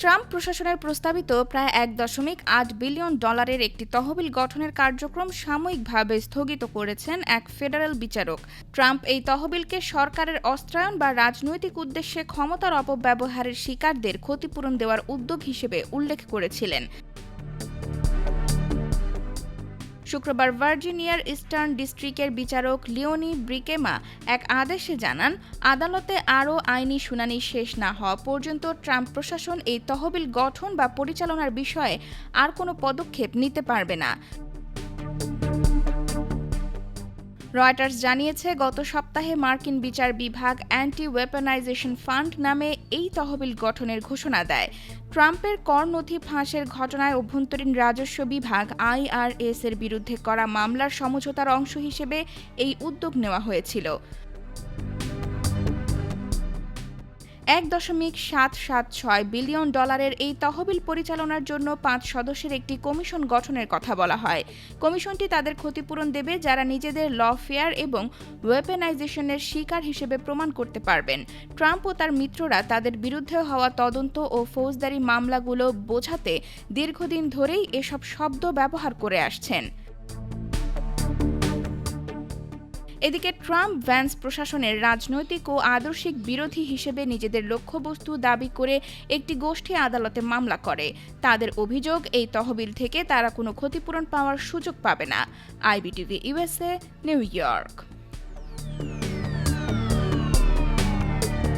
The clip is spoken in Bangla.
ট্রাম্প প্রশাসনের প্রস্তাবিত প্রায় $1.8 বিলিয়ন একটি তহবিল গঠনের কার্যক্রম সাময়িকভাবে স্থগিত করেছেন এক ফেডারেল বিচারক। ট্রাম্প এই তহবিলকে সরকারের অস্ত্রায়ন বা রাজনৈতিক উদ্দেশ্যে ক্ষমতার অপব্যবহারের শিকারদের ক্ষতিপূরণ দেওয়ার উদ্যোগ হিসেবে উল্লেখ করেছিলেন। শুক্রবার ভার্জিনিয়ার ইস্টার্ন ডিস্ট্রিক্টের বিচারক লিওনি ব্রিকেমা এক আদেশে জানান, আদালতে আরও আইনি শুনানি শেষ না হওয়া পর্যন্ত ট্রাম্প প্রশাসন এই তহবিল গঠন বা পরিচালনার বিষয়ে আর কোনো পদক্ষেপ নিতে পারবে না। রয়টার্স জানিয়েছে, গত সপ্তাহে মার্কিন বিচার বিভাগ অ্যান্টি ওয়েপনাইজেশন ফান্ড নামে এই তহবিল গঠনের ঘোষণা দেয়। ট্রাম্পের কর নথি ফাঁসের ঘটনায় অভ্যন্তরীণ রাজস্ব বিভাগ IRS এর বিরুদ্ধে করা মামলার সমঝোতার অংশ হিসেবে এই উদ্যোগ নেওয়া হয়েছিল। $1.776 বিলিয়ন এই তহবিল পরিচালনার জন্য 5 সদস্যের একটি কমিশন গঠনের কথা বলা হয়। কমিশনটি তাদের ক্ষতিপূরণ দেবে যারা নিজেদের লফেয়ার এবং ওয়েপেনাইজেশনের শিকার হিসেবে প্রমাণ করতে পারবেন। ট্রাম্প ও তার মিত্ররা তাদের বিরুদ্ধে হওয়া তদন্ত ও ফৌজদারি মামলাগুলো বোঝাতে দীর্ঘদিন ধরেই এসব শব্দ ব্যবহার করে আসছেন। এদিকে ট্রাম্প ভ্যান্স প্রশাসনের রাজনৈতিক ও আদর্শিক বিরোধী হিসেবে নিজেদের লক্ষ্যবস্তু দাবি করে একটি গোষ্ঠী আদালতে মামলা করে। তাদের অভিযোগ, এই তহবিল থেকে তারা কোনো ক্ষতিপূরণ পাওয়ার সুযোগ পাবে না। IBTV USA, new York.